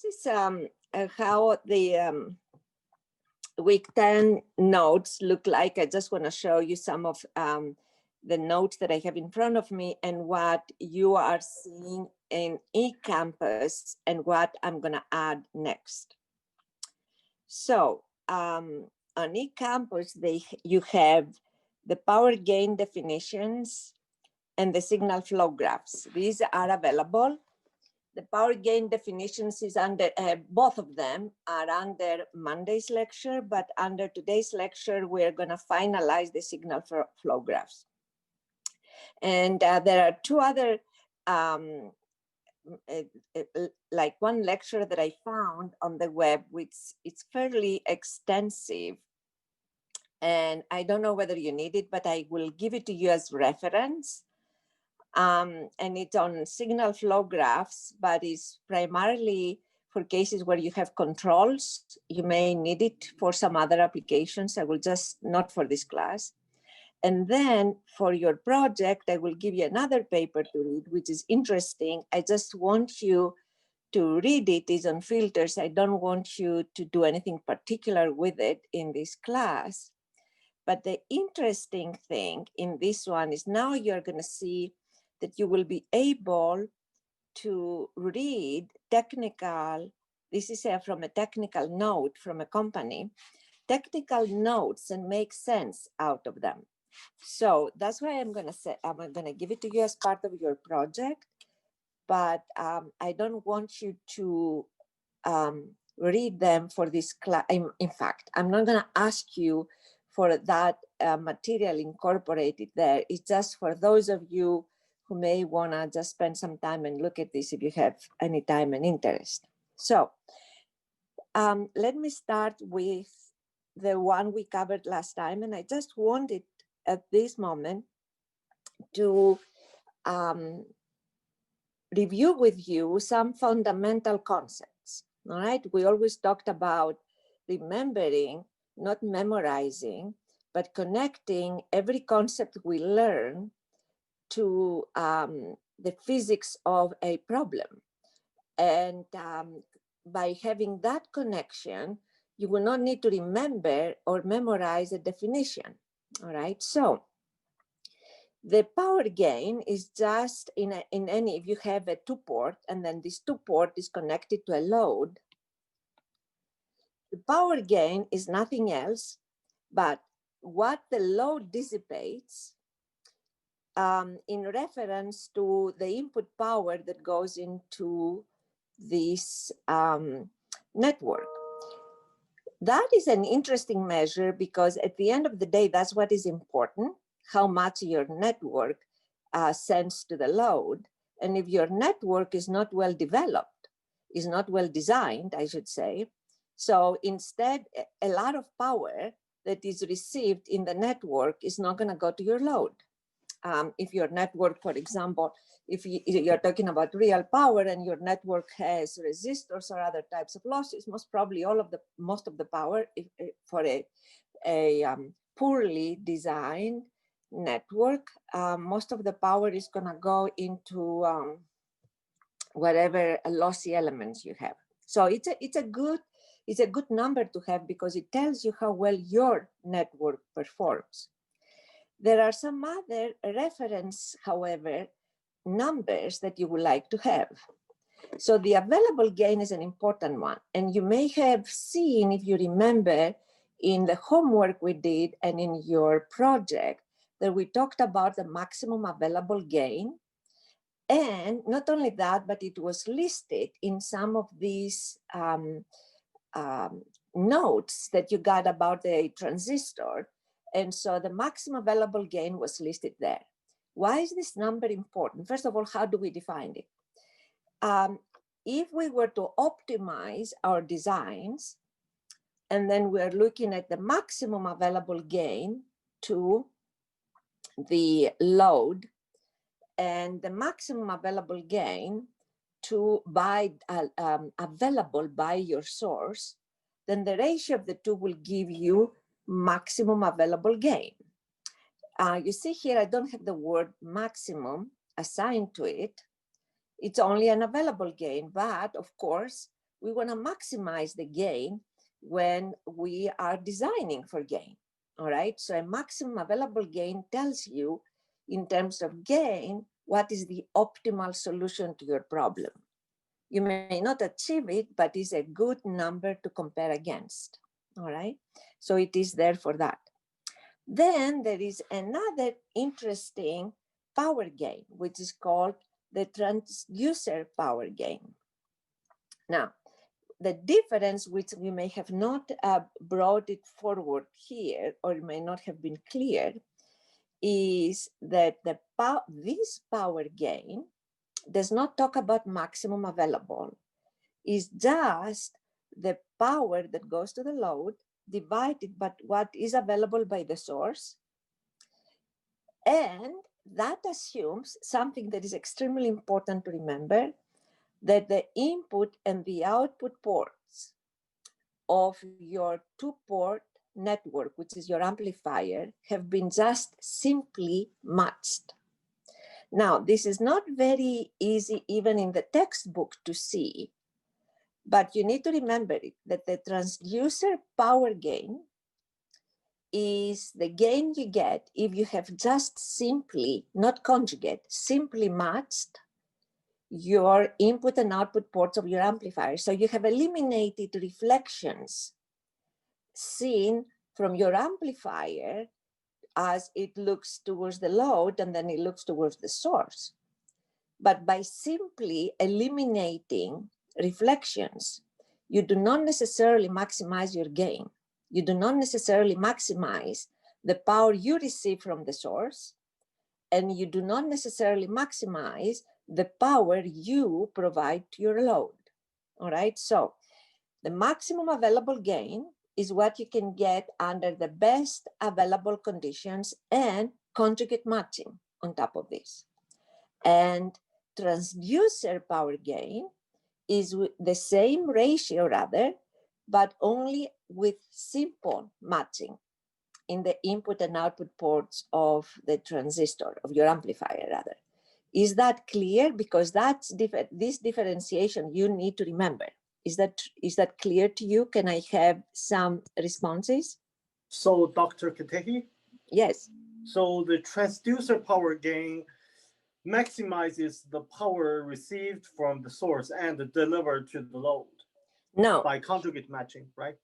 This is how the week 10 notes look like. I just want to show you some of the notes that I have in front of me and what you are seeing in eCampus and what I'm going to add next. So on eCampus, you have the power gain definitions and the signal flow graphs. These are available. The power gain definitions is under, both of them are under Monday's lecture, but under today's lecture, we're gonna finalize the signal flow graphs. And there are two other, like one lecture that I found on the web, which it's fairly extensive. And I don't know whether you need it, but I will give it to you as reference. And it's on signal flow graphs, but it's primarily for cases where you have controls. You may need it for some other applications. I will just, not for this class. And then for your project, I will give you another paper to read, which is interesting. I just want you to read it. It's on filters. I don't want you to do anything particular with it in this class. But the interesting thing in this one is now you're going to see that you will be able to read technical, this is from a technical note from a company, technical notes and make sense out of them. So that's why I'm going to say, I'm going to give it to you as part of your project, but I don't want you to read them for this class. In fact, I'm not going to ask you for that material incorporated there. It's just for those of you who may want to just spend some time and look at this if you have any time and interest. So let me start with the one we covered last time. And I just wanted at this moment to review with you some fundamental concepts. All right, we always talked about remembering, not memorizing, but connecting every concept we learn to the physics of a problem. And by having that connection, you will not need to remember or memorize a definition. All right, so the power gain is just in any, if you have a 2-port and then this 2-port is connected to a load, the power gain is nothing else but what the load dissipates in reference to the input power that goes into this network. That is an interesting measure because at the end of the day, that's what is important, how much your network sends to the load. And if your network is not well developed, is not well designed, I should say, so instead, a lot of power that is received in the network is not going to go to your load. If your network, for example, if you're talking about real power and your network has resistors or other types of losses, most probably most of the power for a poorly designed network, most of the power is going to go into whatever lossy elements you have. So it's a good number to have because it tells you how well your network performs. There are some other reference, however, numbers that you would like to have. So the available gain is an important one. And you may have seen, if you remember, in the homework we did and in your project, that we talked about the maximum available gain. And not only that, but it was listed in some of these notes that you got about the transistor. And so the maximum available gain was listed there. Why is this number important? First of all, how do we define it? If we were to optimize our designs, and then we're looking at the maximum available gain to the load and the maximum available gain to available by your source, then the ratio of the two will give you maximum available gain. You see here, I don't have the word maximum assigned to it. It's only an available gain, but of course, we want to maximize the gain when we are designing for gain. All right, so a maximum available gain tells you in terms of gain, what is the optimal solution to your problem. You may not achieve it, but it's a good number to compare against. All right, so it is there for that. Then there is another interesting power gain, which is called the transducer power gain. Now, the difference, which we may have not brought it forward here, or it may not have been clear, is that this power gain does not talk about maximum available. It's just the power that goes to the load divided by what is available by the source. And that assumes something that is extremely important to remember, that the input and the output ports of your two-port network, which is your amplifier, have been just simply matched. Now, this is not very easy even in the textbook to see, but you need to remember it, that the transducer power gain is the gain you get if you have just simply, not conjugate, simply matched your input and output ports of your amplifier. So you have eliminated reflections seen from your amplifier as it looks towards the load and then it looks towards the source. But by simply eliminating reflections, you do not necessarily maximize your gain. You do not necessarily maximize the power you receive from the source, and you do not necessarily maximize the power you provide to your load. All right, so the maximum available gain is what you can get under the best available conditions and conjugate matching on top of this. And transducer power gain is the same ratio rather, but only with simple matching in the input and output ports of the transistor, of your amplifier rather. Is that clear? Because that's this differentiation you need to remember. Is that clear to you? Can I have some responses? So Dr. Katehi? Yes. So the transducer power gain maximizes the power received from the source and delivered to the load. No. By conjugate matching, right?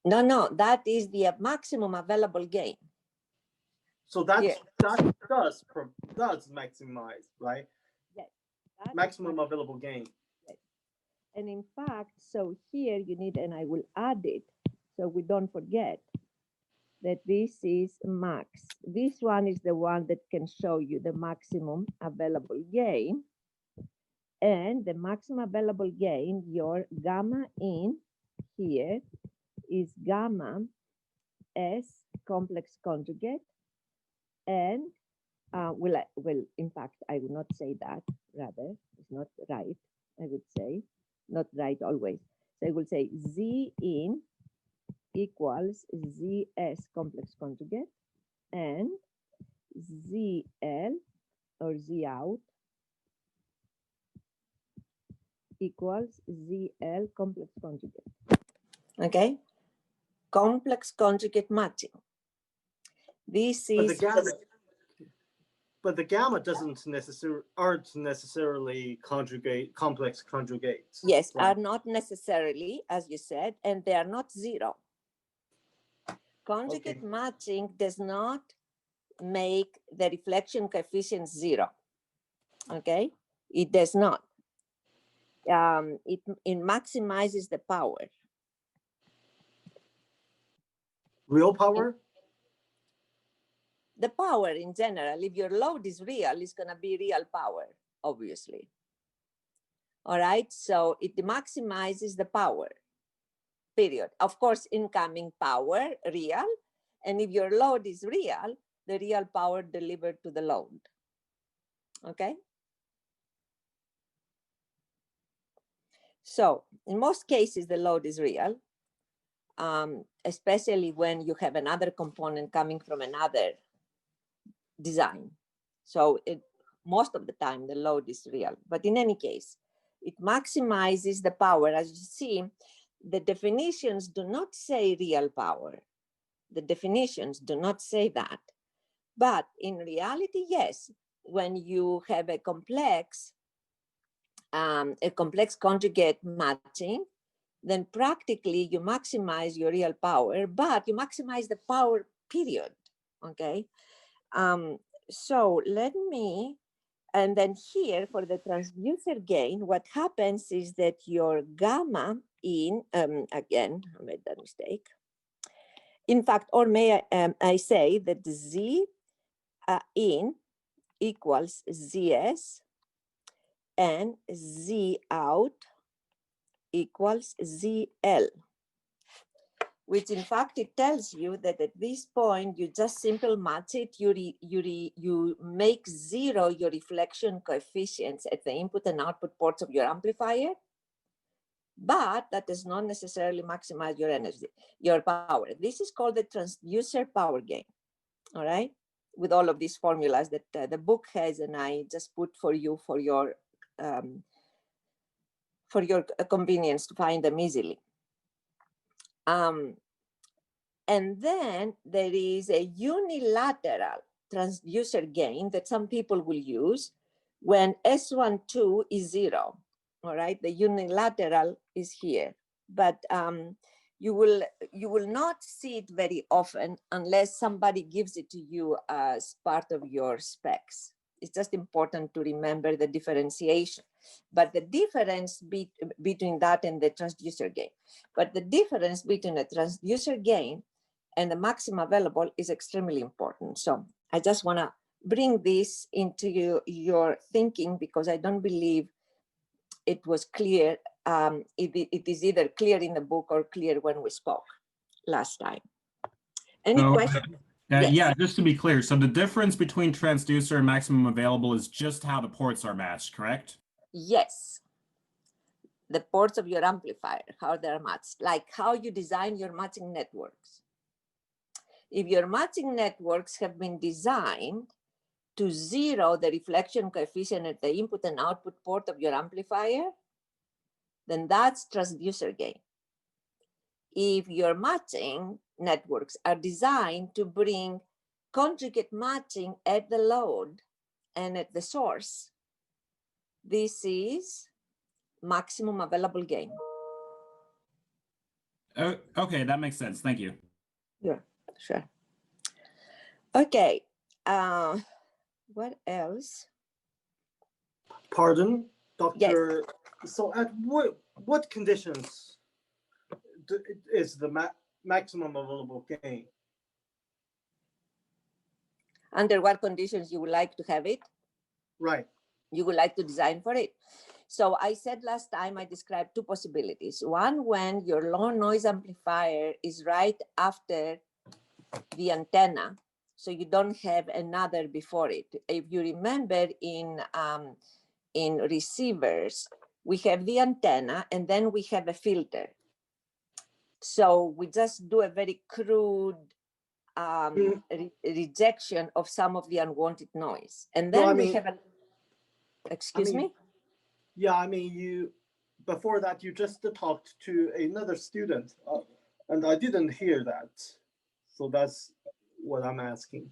No, that is the maximum available gain. So that does maximize, right? Yes. Maximum available gain. Yes. And in fact, so here you need, and I will add it so we don't forget that this is max. This one is the one that can show you the maximum available gain. And the maximum available gain, your gamma in here is gamma S complex conjugate. And in fact, I would not say that, rather, it's not right, I would say, not right always. So I will say Z in equals ZS complex conjugate and ZL or Z out equals ZL complex conjugate. Okay, complex conjugate matching. This is but the gamma aren't necessarily complex conjugates. Yes, right? Are not necessarily, as you said, and they are not zero. Conjugate matching does not make the reflection coefficient zero. Okay, it does not. It maximizes the power. Real power? The power in general, if your load is real, it's going to be real power, obviously. All right, so it maximizes the power, period. Of course, incoming power, real. And if your load is real, the real power delivered to the load. Okay? So in most cases, the load is real, especially when you have another component coming from another design. So most of the time, the load is real. But in any case, It maximizes the power. As you see, the definitions do not say real power. The definitions do not say that. But in reality, yes, when you have a complex conjugate matching, then practically you maximize your real power, but you maximize the power period, okay? So let me, and then here for the transducer gain, what happens is that your gamma in, again, I made that mistake. In fact, or may I say that Z in equals ZS and Z out equals ZL, which in fact it tells you that at this point you just simple match it, you make zero your reflection coefficients at the input and output ports of your amplifier, but that does not necessarily maximize your energy, your power. This is called the transducer power gain, all right? With all of these formulas that the book has, and I just put for you for your convenience to find them easily. And then there is a unilateral transducer gain that some people will use when S12 is 0, all right? The unilateral is here, but you will not see it very often unless somebody gives it to you as part of your specs. It's just important to remember the differentiation. But the difference between that and the transducer gain. But the difference between a transducer gain and the maximum available is extremely important. So I just want to bring this into your thinking because I don't believe it was clear. It is either clear in the book or clear when we spoke last time. Any questions? Yes. Yeah, just to be clear, so the difference between transducer and maximum available is just how the ports are matched, correct? Yes. The ports of your amplifier, how they're matched, like how you design your matching networks. If your matching networks have been designed to zero the reflection coefficient at the input and output port of your amplifier, then that's transducer gain. If your matching networks are designed to bring conjugate matching at the load and at the source, this is maximum available gain. Okay, that makes sense. Thank you. Yeah, sure. Okay, what else? Pardon, Dr. Yes. So at what conditions is the maximum available gain? Under what conditions you would like to have it? Right. You would like to design for it. So I said last time, I described two possibilities. One, when your low noise amplifier is right after the antenna, so you don't have another before it. If you remember in receivers, we have the antenna and then we have a filter. So we just do a very crude rejection of some of the unwanted noise. And then we have a, excuse me? Yeah, I mean, before that, you just talked to another student and I didn't hear that. So that's what I'm asking.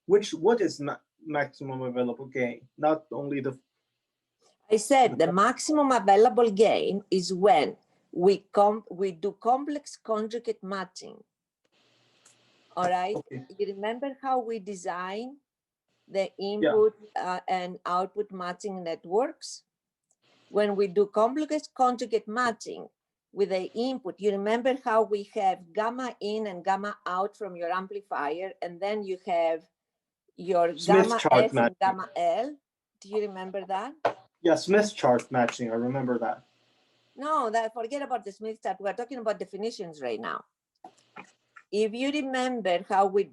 What is maximum available gain? Not only the... I said the maximum available gain is when we do complex conjugate matching. All right. Okay. You remember how we design the input and output matching networks? When we do complex conjugate matching with the input, you remember how we have gamma in and gamma out from your amplifier, and then you have your Smith gamma chart S and gamma L. Do you remember that? Yeah, Smith chart matching. I remember that. No, forget about the Smith chart. We're talking about definitions right now. If you remember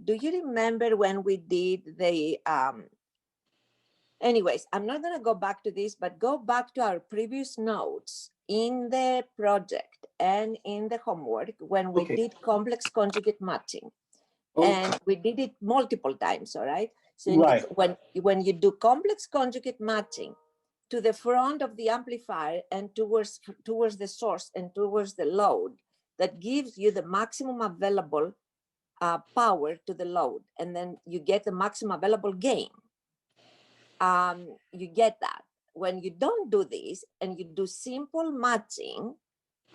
do you remember when we did the, anyways, I'm not going to go back to this, but go back to our previous notes in the project and in the homework when we did complex conjugate matching. And we did it multiple times, all right? So when you do complex conjugate matching to the front of the amplifier and towards the source and towards the load, that gives you the maximum available power to the load, and then you get the maximum available gain. You get that. When you don't do this and you do simple matching,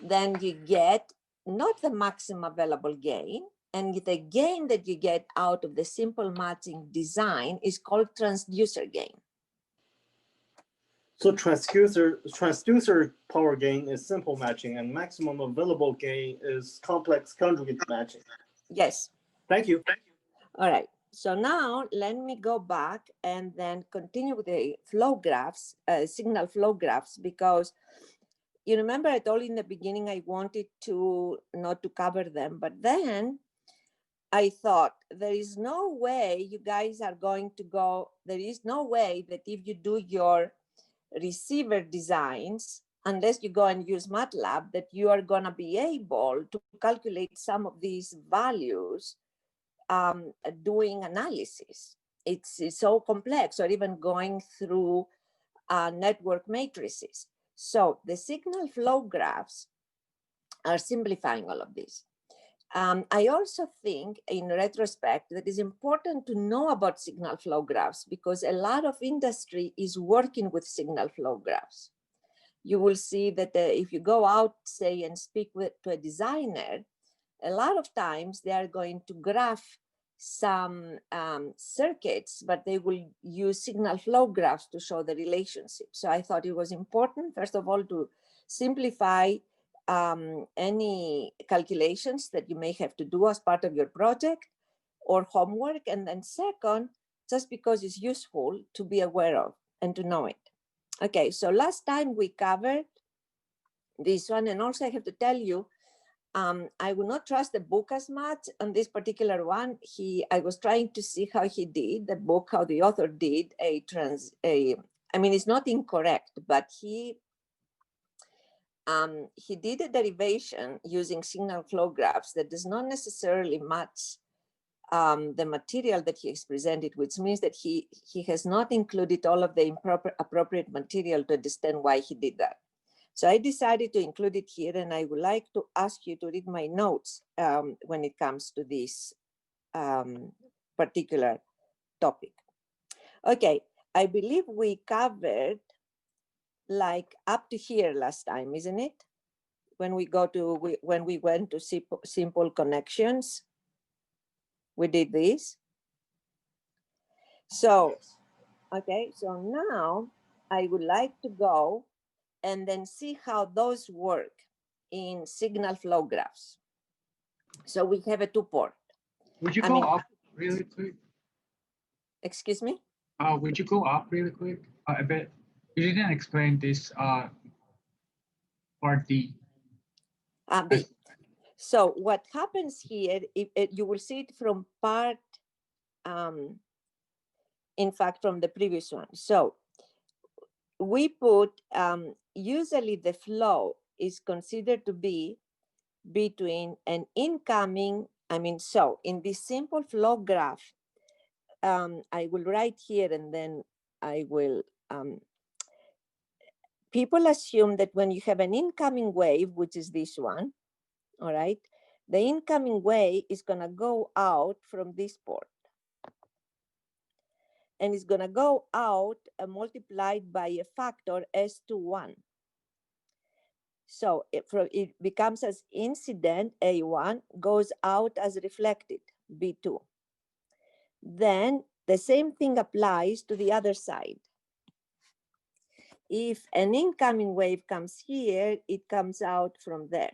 then you get not the maximum available gain, and the gain that you get out of the simple matching design is called transducer gain. So transducer power gain is simple matching, and maximum available gain is complex conjugate matching. Yes. Thank you. All right. So now let me go back and then continue with the flow graphs, signal flow graphs, because you remember I told you in the beginning I wanted to not to cover them, but then I thought there is no way you guys are going to go, there is no way that if you do your receiver designs, unless you go and use MATLAB, that you are going to be able to calculate some of these values doing analysis. It's so complex, or even going through network matrices. So the signal flow graphs are simplifying all of this. I also think in retrospect that it's important to know about signal flow graphs, because a lot of industry is working with signal flow graphs. You will see that if you go out, say, and speak to a designer, a lot of times they are going to graph some circuits, but they will use signal flow graphs to show the relationship. So I thought it was important, first of all, to simplify any calculations that you may have to do as part of your project or homework. And then second, just because it's useful to be aware of and to know it. Okay, so last time we covered this one, and also I have to tell you, I would not trust the book as much on this particular one. I was trying to see how he did the book, how the author did I mean, it's not incorrect, but he did a derivation using signal flow graphs that does not necessarily match the material that he has presented, which means that he has not included all of the appropriate material to understand why he did that. So I decided to include it here, and I would like to ask you to read my notes when it comes to this particular topic. Okay, I believe we covered like up to here last time, isn't it? When we went to simple connections, we did this. So, okay, so now I would like to go and then see how those work in signal flow graphs. So we have a two-port. Would you go up really quick? Excuse me? Would you go up really quick a bit? You didn't explain this part D. B. So what happens here, you will see it from part, in fact, from the previous one. So we put, usually the flow is considered to be between an incoming, so in this simple flow graph, I will write here and then I will, people assume that when you have an incoming wave, which is this one, all right, the incoming wave is gonna go out from this port. And it's gonna go out multiplied by a factor S21. So it becomes as incident A1, goes out as reflected B2. Then the same thing applies to the other side. If an incoming wave comes here, it comes out from there.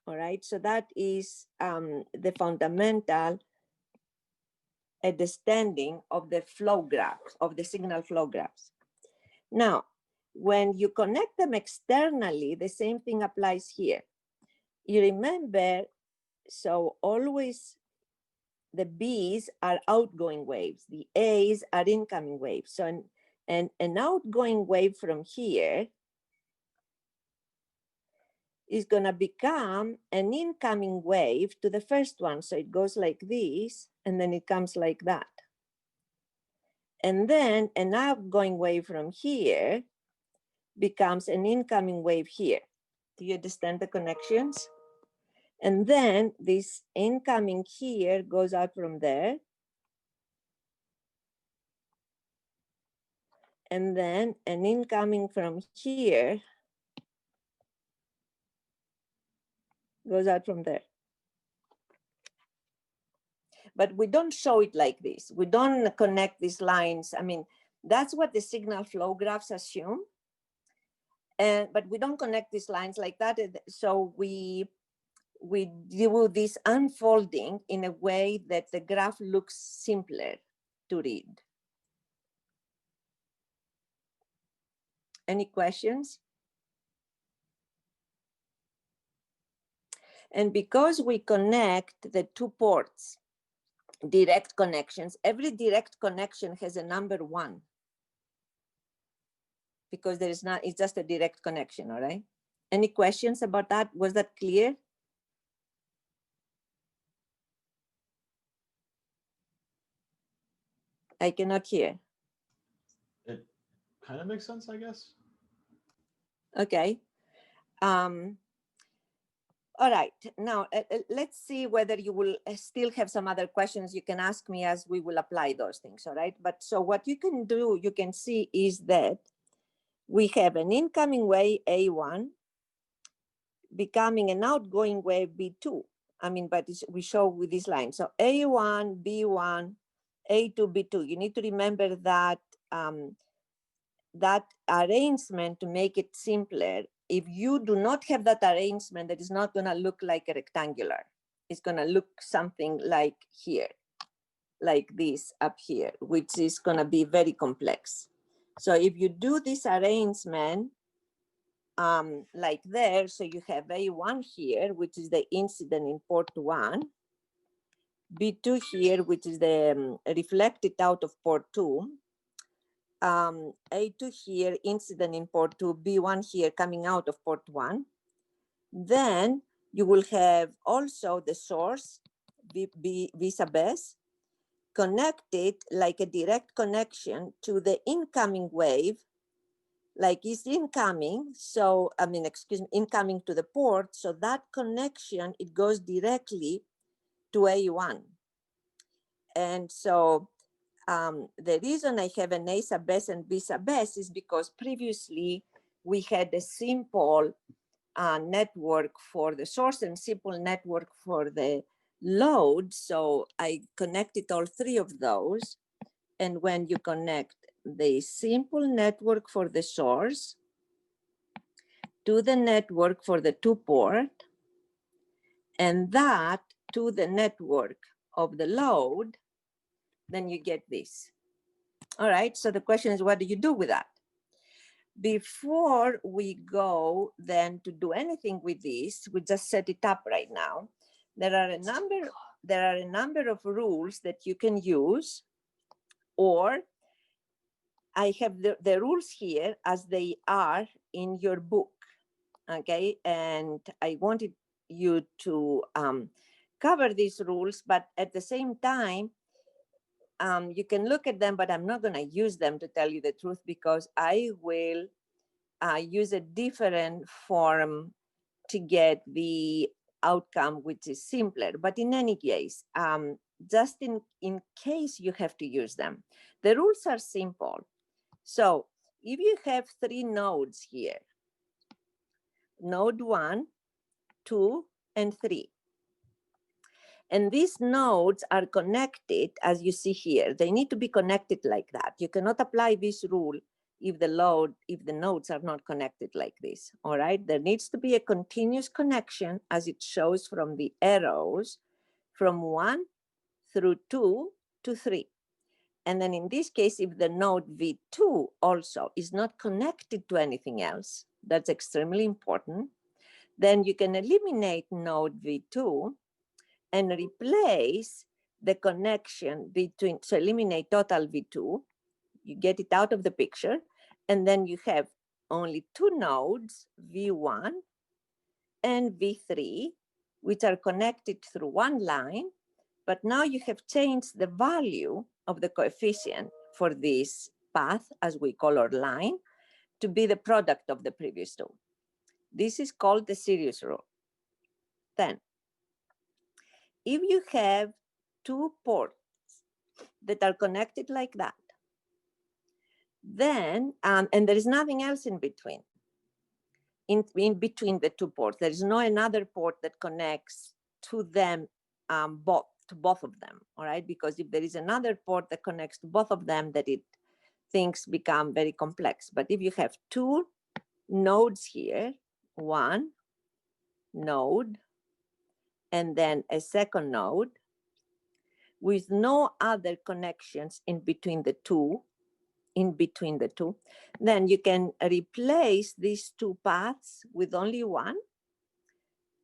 All right, so that is the fundamental understanding of the flow graphs, of the signal flow graphs. Now, when you connect them externally, the same thing applies here. You remember, so always the B's are outgoing waves, the A's are incoming waves. So an outgoing wave from here is gonna become an incoming wave to the first one. So it goes like this, and then it comes like that. And then an outgoing wave from here becomes an incoming wave here. Do you understand the connections? And then this incoming here goes out from there. And then an incoming from here goes out from there. But we don't show it like this. We don't connect these lines. I mean, that's what the signal flow graphs assume. But we don't connect these lines like that. So we do this unfolding in a way that the graph looks simpler to read. Any questions? And because we connect the two ports, direct connections, every direct connection has a number 1. Because there is not, it's just a direct connection, all right? Any questions about that? Was that clear? I cannot hear. It kind of makes sense, I guess. Okay. All right, now let's see whether you will still have some other questions you can ask me as we will apply those things, all right? But so what you can do, you can see is that we have an incoming wave A1 becoming an outgoing wave B2. I mean, but we show with this line. So A1, B1, A2, B2. You need to remember that that arrangement to make it simpler. If you do not have that arrangement, that is not going to look like a rectangular. It's going to look something like here, like this up here, which is going to be very complex. So if you do this arrangement like there, so you have A1 here, which is the incident in port 1, B2 here, which is the reflected out of port 2, A2 here, incident in port 2, B1 here coming out of port 1. Then you will have also the source, V sub S, connected like a direct connection to the incoming wave, like it's incoming. So, I mean, excuse me, incoming to the port. So that connection, it goes directly to A1. And so the reason I have an A sub S and B sub S is because previously we had a simple network for the source and simple network for the load. So I connected all 3 of those. And when you connect the simple network for the source to the network for the 2-port, and that to the network of the load, then you get this. All right, so the question is, what do you do with that? Before we go then to do anything with this, we just set it up right now. There are a number of rules that you can use, or I have the rules here as they are in your book, okay? And I wanted you to cover these rules, but at the same time, you can look at them, but I'm not going to use them, to tell you the truth, because I will use a different form to get the outcome, which is simpler. But in any case, just in case you have to use them, the rules are simple. So if you have 3 nodes here, node 1, 2, and 3, and these nodes are connected, as you see here. They need to be connected like that. You cannot apply this rule if the nodes are not connected like this, all right? There needs to be a continuous connection, as it shows from the arrows, from 1 through 2 to 3. And then in this case, if the node V2 also is not connected to anything else, that's extremely important, then you can eliminate node V2 and replace the connection between, so eliminate total V2, you get it out of the picture, and then you have only 2 nodes, V1 and V3, which are connected through one line, but now you have changed the value of the coefficient for this path, as we call our line, to be the product of the previous two. This is called the series rule. Then, if you have two ports that are connected like that, then, and there is nothing else in between, in between the two ports, there is no another port that connects to them, both of them, all right? Because if there is another port that connects to both of them, that things become very complex. But if you have two nodes here, one node, and then a second node, with no other connections in between the two, then you can replace these two paths with only one.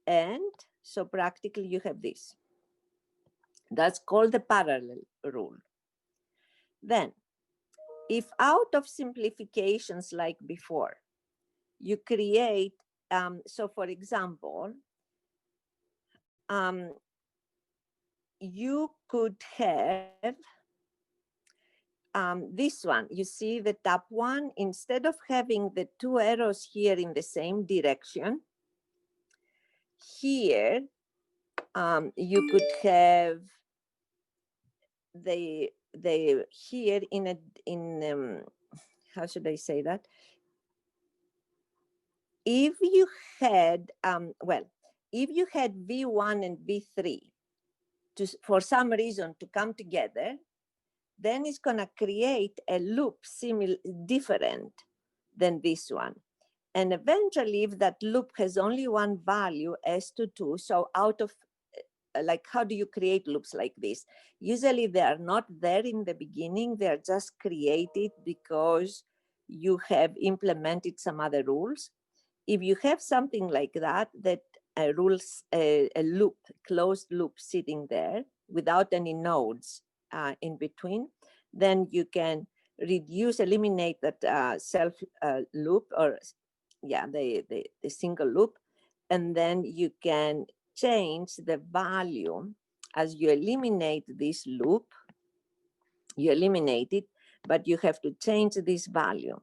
And so practically you have this. That's called the parallel rule. Then, if out of simplifications like before, you create, so for example, you could have this one. You see the top one, instead of having the two arrows here in the same direction, here you could have the here in how should I say that? If you had if you had V1 and V3 for some reason to come together, then it's gonna create a loop different than this one. And eventually, if that loop has only one value, S22, so out of, like, how do you create loops like this? Usually they are not there in the beginning, they are just created because you have implemented some other rules. If you have something like that, that rules a loop, closed loop sitting there without any nodes in between, then you can eliminate that self loop, or the single loop, and then you can change the value as you eliminate this loop. You eliminate it, but you have to change this value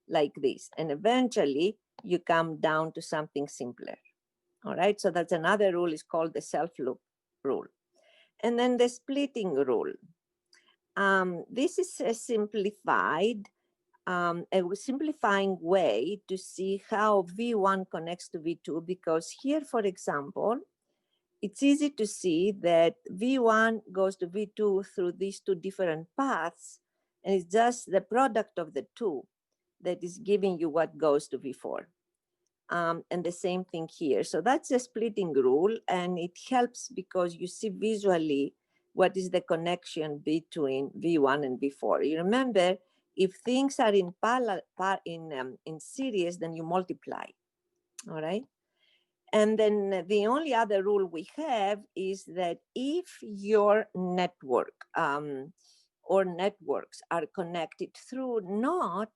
like this, and eventually you come down to something simpler. All right, so that's another rule, is called the self loop rule. And then the splitting rule. This is a simplifying way to see how V1 connects to V2, because here, for example, it's easy to see that V1 goes to V2 through these two different paths, and it's just the product of the two that is giving you what goes to V4. And the same thing here. So that's a splitting rule, and it helps because you see visually what is the connection between V1 and V4. You remember, if things are in series, then you multiply, all right? And then the only other rule we have is that if your network or networks are connected through not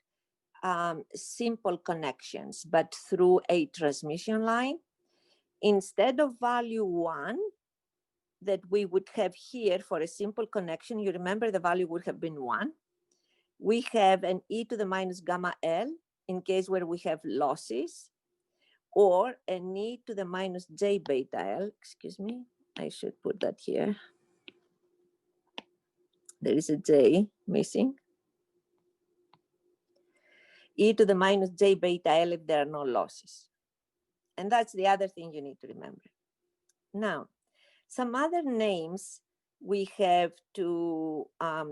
simple connections, but through a transmission line, instead of value 1 that we would have here for a simple connection, you remember the value would have been 1. We have an e to the minus gamma L in case where we have losses, or an e to the minus j beta L. Excuse me, I should put that here. There is a j missing. E to the minus j beta L if there are no losses. And that's the other thing you need to remember. Now, some other names we have to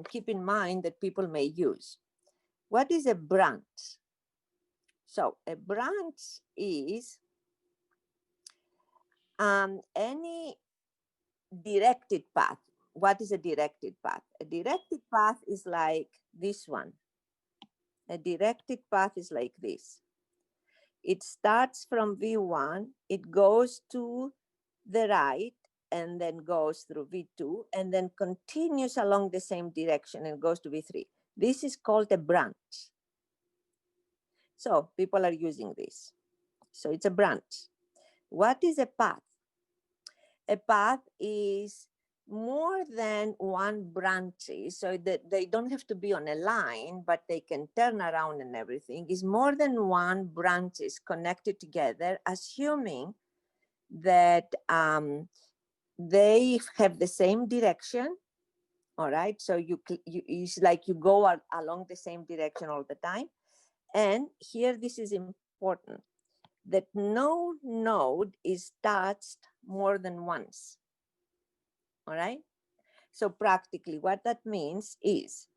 keep in mind that people may use. What is a branch? So a branch is any directed path. What is a directed path? A directed path is like this one. A directed path is like this. It starts from V1, it goes to the right, and then goes through V2, and then continues along the same direction and goes to V3. This is called a branch. So people are using this. So it's a branch. What is a path? A path is more than one branches, so that they don't have to be on a line, but they can turn around and everything, is more than one branches connected together, assuming that they have the same direction. All right, so it's like you go along the same direction all the time. And here, this is important, that no node is touched more than once. All right, so practically what that means is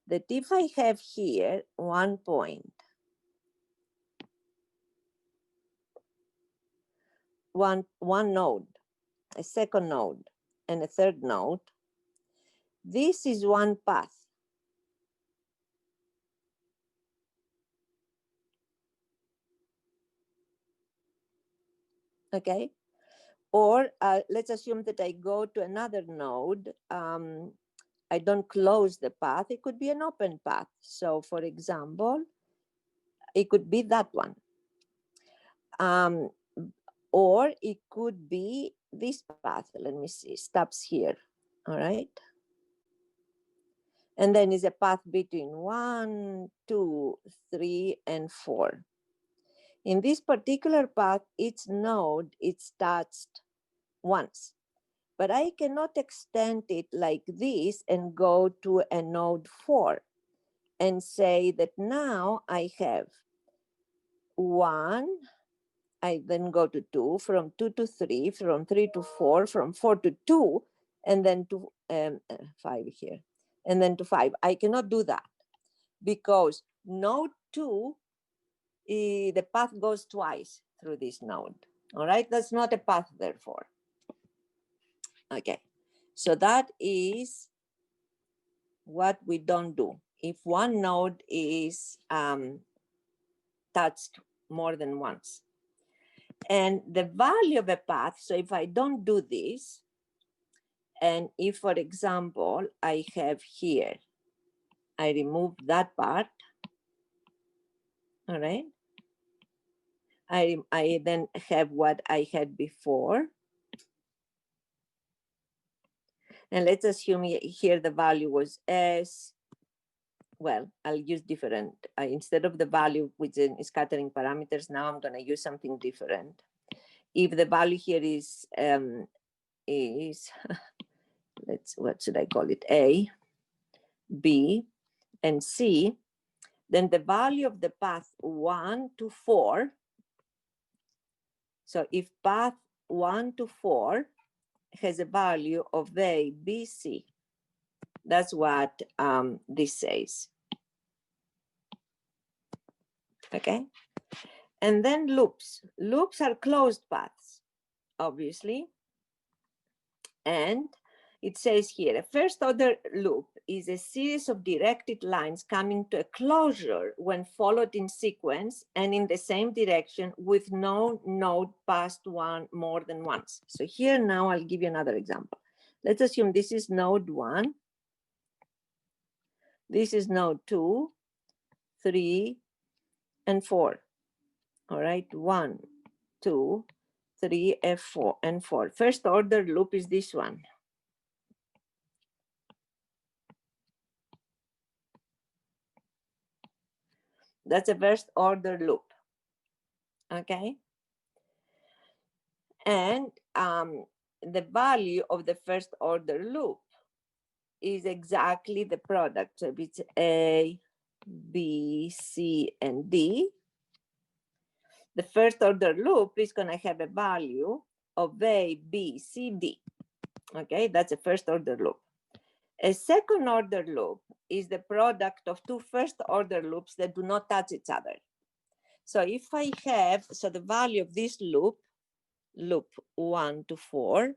that if I have here one point, one node, a second node, and a third node, this is one path. Okay, or let's assume that I go to another node. I don't close the path. It could be an open path. So for example, it could be that one. Or it could be this path. Let me see, stops here. All right. And then is a path between 1, 2, 3, and 4. In this particular path, each node is touched once, but I cannot extend it like this and go to a node 4 and say that now I have 1, I then go to 2, from 2 to 3, from 3 to 4, from 4 to 2, and then to 5 here, and then to 5. I cannot do that because node 2, the path goes twice through this node. All right, that's not a path, therefore. Okay, so that is what we don't do. If one node is touched more than once. And the value of a path, so if I don't do this, and if, for example, I have here, I remove that part, all right? I then have what I had before. And let's assume here the value was S. Well, I'll use different. Instead of the value within scattering parameters, now I'm going to use something different. If the value here is what should I call it? A, B, and C, then the value of the path 1 to 4. So if path 1 to 4 has a value of A, B, C, that's what this says. Okay. And then loops. Loops are closed paths, obviously. And it says here, a first order loop is a series of directed lines coming to a closure when followed in sequence and in the same direction with no node passed one more than once. So here now I'll give you another example. Let's assume this is node 1. This is node 2, 3, and 4. All right, 1, 2, 3, F4, and 4. First order loop is this one. That's a first order loop, okay? And the value of the first order loop is exactly the product. So if it's A, B, C, and D, the first order loop is gonna have a value of A, B, C, D. Okay, that's a first order loop. A second order loop is the product of two first order loops that do not touch each other. So if I have, so the value of this loop 1 to 4,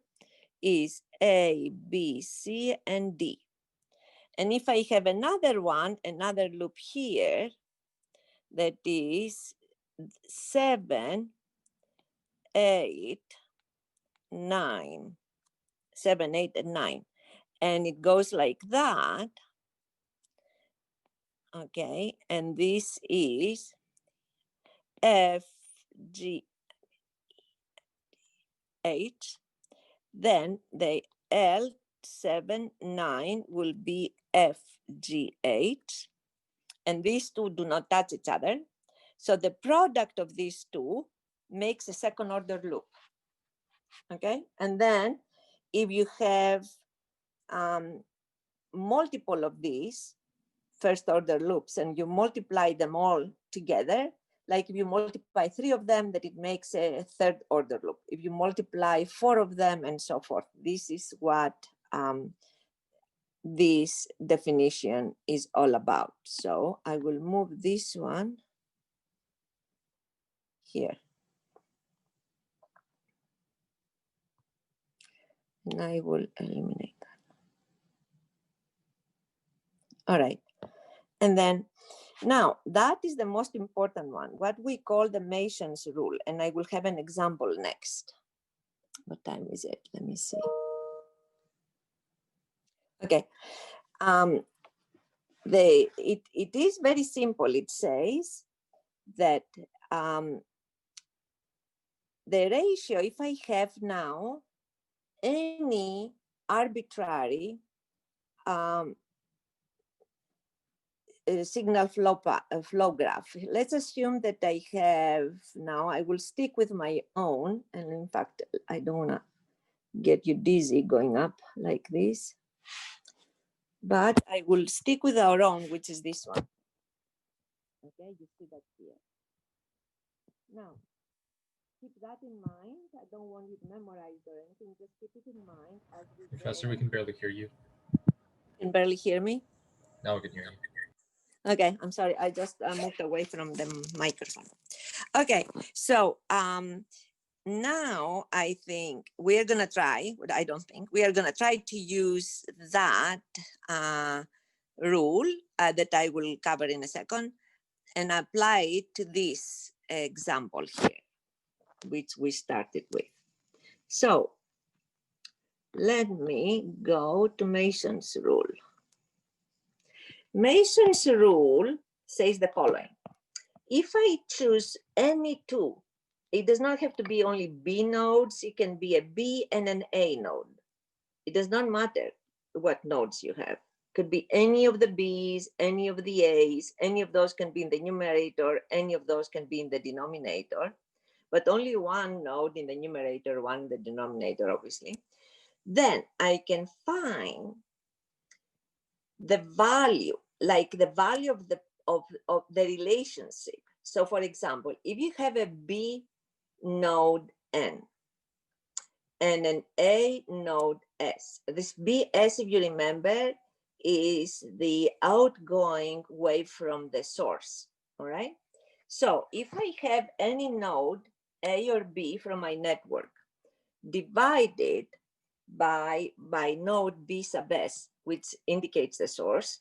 is A, B, C, and D. And if I have another one, another loop here, that is 7, 8, 9, 7, 8, and 9, and it goes like that, okay, and this is F, G, H, then the L, 7, 9 will be F, G, H. And these two do not touch each other. So the product of these two makes a second order loop. Okay. And then if you have multiple of these first order loops and you multiply them all together, like if you multiply 3 of them, that it makes a third order loop. If you multiply 4 of them and so forth, this is what this definition is all about. So I will move this one here. And I will eliminate that. All right. And then now that is the most important one, what we call the Mason's rule. And I will have an example next. What time is it? Let me see. Okay. It is very simple. It says that the ratio, if I have now any arbitrary signal flow graph. Let's assume that I have now, I will stick with my own. And in fact, I don't want to get you dizzy going up like this. But I will stick with our own, which is this one. Okay, you see that here. Now, keep that in mind. I don't want you to memorize or anything. Just keep it in mind as we Professor, we can barely hear you. You can barely hear me? Now we can hear you. Okay, I'm sorry. I just moved away from the microphone. Okay, so now I think we are going to try, I don't think, we are going to try to use that rule that I will cover in a second and apply it to this example here, which we started with. So let me go to Mason's rule. Mason's rule says the following. If I choose any two, it does not have to be only B nodes, it can be a B and an A node. It does not matter what nodes you have. Could be any of the B's, any of the A's, any of those can be in the numerator, any of those can be in the denominator, but only one node in the numerator, one in the denominator, obviously. Then I can find the value, like the value of the relationship. So for example, if you have a B node N and an A node S, this BS, if you remember, is the outgoing wave from the source, all right? So if I have any node A or B from my network divided by node B sub S, which indicates the source,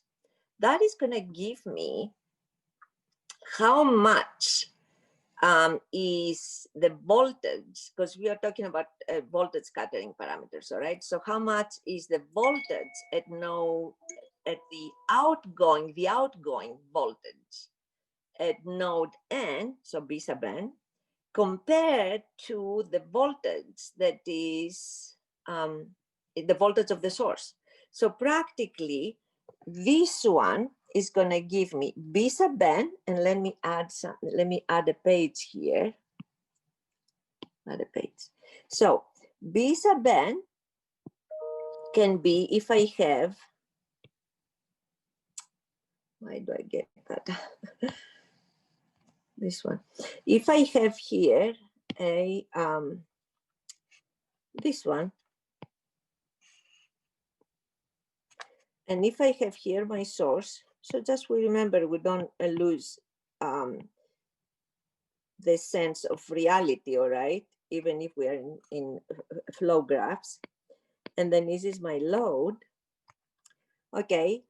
that is going to give me how much is the voltage, because we are talking about voltage scattering parameters, all right? So how much is the voltage at the outgoing voltage at node N, so B sub N, compared to the voltage that is the voltage of the source. So practically, this one is going to give me B sub N, and let me add a page here. Add a page. So B sub N can be, if I have, why do I get that? This one. If I have here a this one, and if I have here my source, so just we remember we don't lose the sense of reality, all right? Even if we are in flow graphs. And then this is my load. Okay,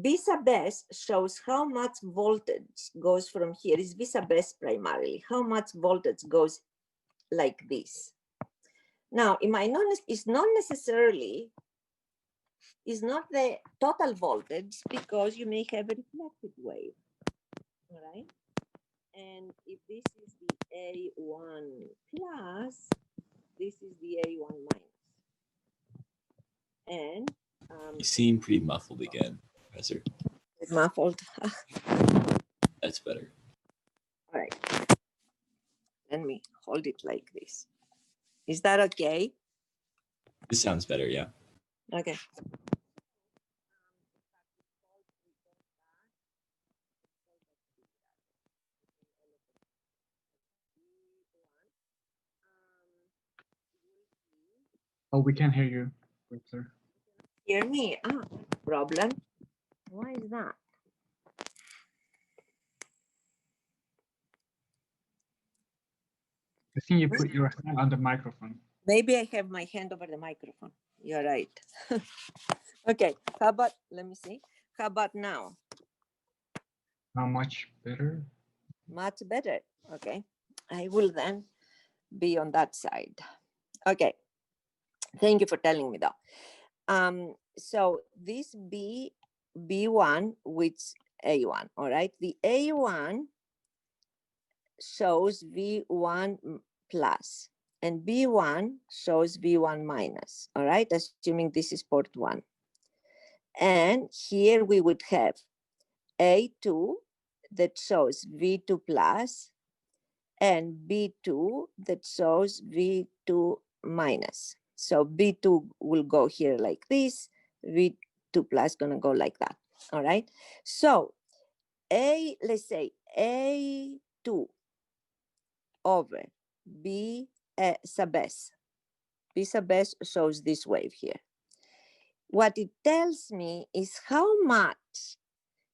B sub S shows how much voltage goes from here. Is B sub S primarily, how much voltage goes like this. Now, it's not necessarily, is not the total voltage, because you may have a reflected wave, all right? And if this is the A1 plus, this is the A1 minus. And seem pretty muffled again, Professor. Muffled. That's better. All right. Let me hold it like this. Is that okay? This sounds better, yeah. Okay. Oh, we can hear you, Professor. Hear me? Ah, problem. Why is that? I think you put your hand on the microphone. Maybe I have my hand over the microphone. You're right. Okay. How about, let me see. How about now? How much better? Much better. Okay. I will then be on that side. Okay. Thank you for telling me though. So this B1, which A1, all right? The A1 shows V1 plus and B1 shows V1 minus, all right? Assuming this is port 1. And here we would have A2 that shows V2 plus and B2 that shows V2 minus. So B2 will go here like this, V2 plus gonna go like that, all right? So let's say A2 over B sub S. B sub S shows this wave here. What it tells me is how much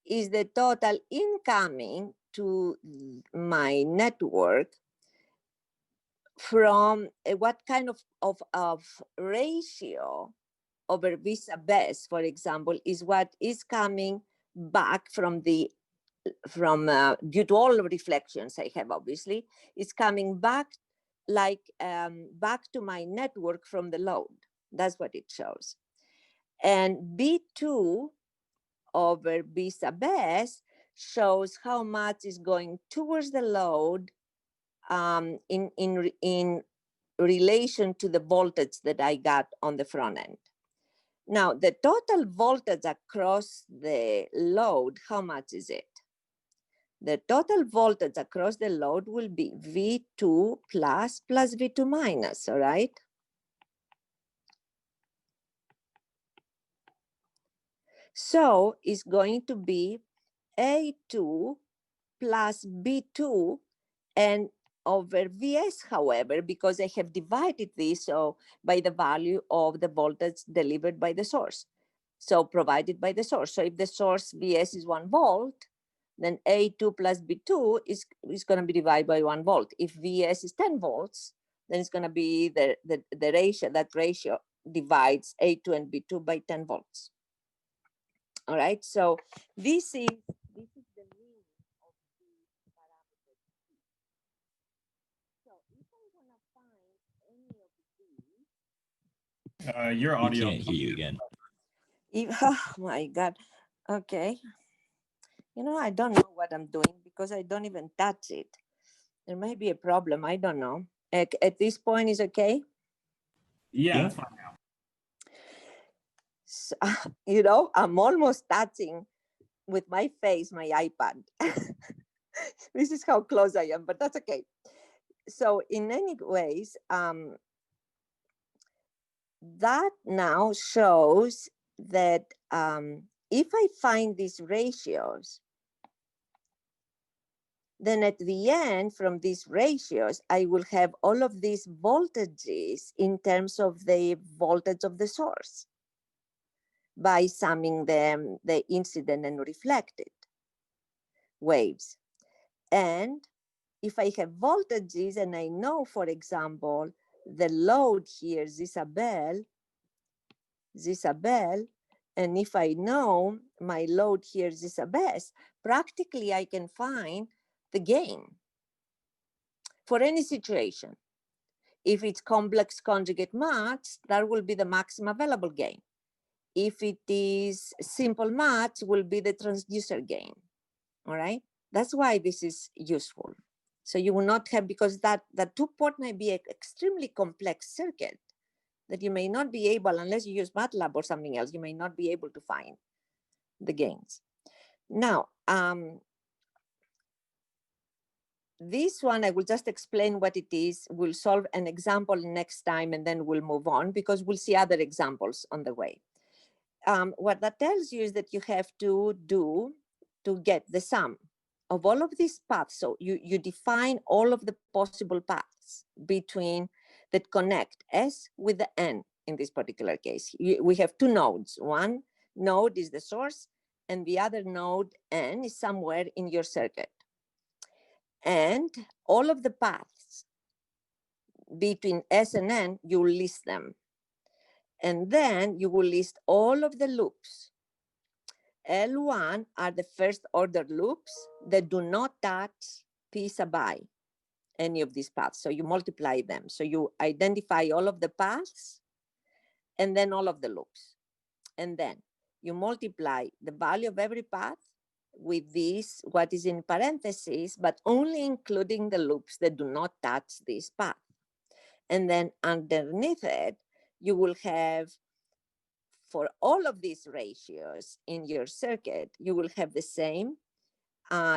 is the total incoming to my network from what kind of ratio over V sub S, for example, is what is coming back from due to all the reflections I have, obviously, is coming back like back to my network from the load. That's what it shows. And B2 over B sub S shows how much is going towards the load in relation to the voltage that I got on the front end. Now, the total voltage across the load, how much is it? The total voltage across the load will be V2 plus V2 minus, all right? So it's going to be A2 plus B2 and over Vs, however, because I have divided this by the value of the voltage delivered by the source. So provided by the source. So if the source Vs is 1 volt, then A2 plus B2 is going to be divided by 1 volt. If Vs is 10 volts, then it's going to be the ratio, that ratio divides A2 and B2 by 10 volts. All right, so this is the meaning of the parameter T. So if I want to find any of these, Your We audio. can't hear you again. oh my God, okay. You know, I don't know what I'm doing because I don't even touch it. There may be a problem, I don't know. At this point is okay? Yeah, Yeah. that's fine now. So, you know, I'm almost touching with my face, my iPad. This is how close I am, but that's okay. So in any ways, that now shows that if I find these ratios, then at the end from these ratios, I will have all of these voltages in terms of the voltage of the source by summing them, the incident and reflected waves. And if I have voltages and I know, for example, the load here, Isabel, and if I know my load here is Isabel, practically I can find the gain for any situation. If it's complex conjugate match, that will be the maximum available gain. If it is simple match, will be the transducer gain, all right? That's why this is useful. So you will not have, because that two-port may be an extremely complex circuit, that you may not be able, unless you use MATLAB or something else, you may not be able to find the gains. Now, this one, I will just explain what it is. We'll solve an example next time, and then we'll move on because we'll see other examples on the way. What that tells you is that you have to do to get the sum of all of these paths. So you define all of the possible paths between that connect S with the N in this particular case. We have two nodes. One node is the source, and the other node N is somewhere in your circuit. And all of the paths between S and N, you list them. And then you will list all of the loops. L1 are the first order loops that do not touch P sub I, any of these paths. So you multiply them. So you identify all of the paths and then all of the loops. And then you multiply the value of every path with this, what is in parentheses, but only including the loops that do not touch this path. And then underneath it, you will have, for all of these ratios in your circuit, you will have the same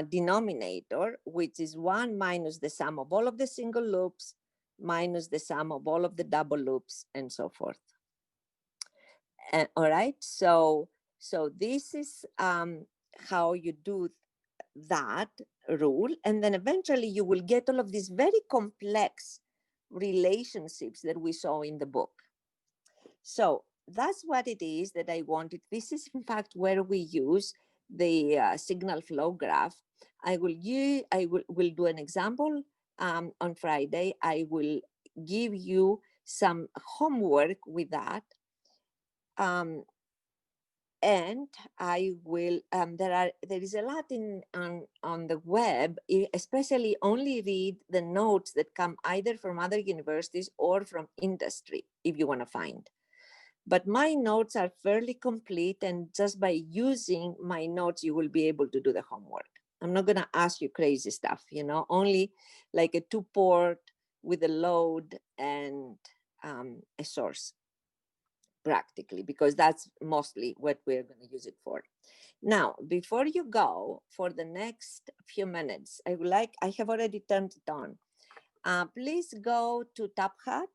denominator, which is 1 minus the sum of all of the single loops minus the sum of all of the double loops and so forth. All right, so this is how you do that rule, and then eventually you will get all of these very complex relationships that we saw in the book. So that's what it is that I wanted. This is in fact where we use the signal flow graph. I will do an example on Friday. I will give you some homework with that. And I will, there is a lot on the web, especially only read the notes that come either from other universities or from industry, if you want to find. But my notes are fairly complete, and just by using my notes, you will be able to do the homework. I'm not going to ask you crazy stuff, you know, only like a 2-port with a load and a source, practically, because that's mostly what we're going to use it for. Now, before you go, for the next few minutes, I have already turned it on. Please go to Top Hat,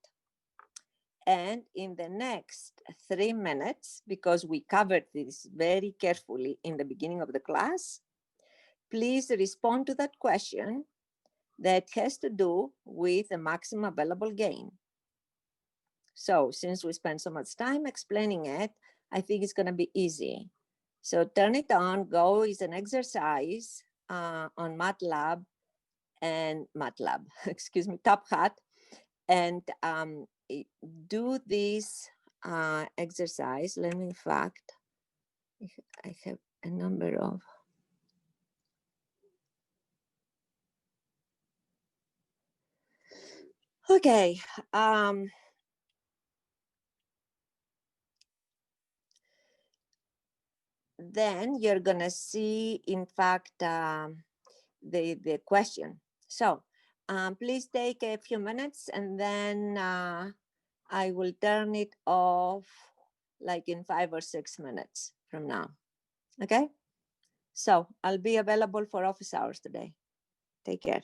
and in the next 3 minutes, because we covered this very carefully in the beginning of the class, please respond to that question that has to do with the maximum available gain. So since we spent so much time explaining it, I think it's going to be easy. So turn it on, go is an exercise on MATLAB, excuse me, Top Hat, and do this exercise. Let me, in fact, I have a number of. Okay. Then you're gonna see, in fact, the question. So please take a few minutes, and then I will turn it off like in 5 or 6 minutes from now. Okay? So I'll be available for office hours today. Take care.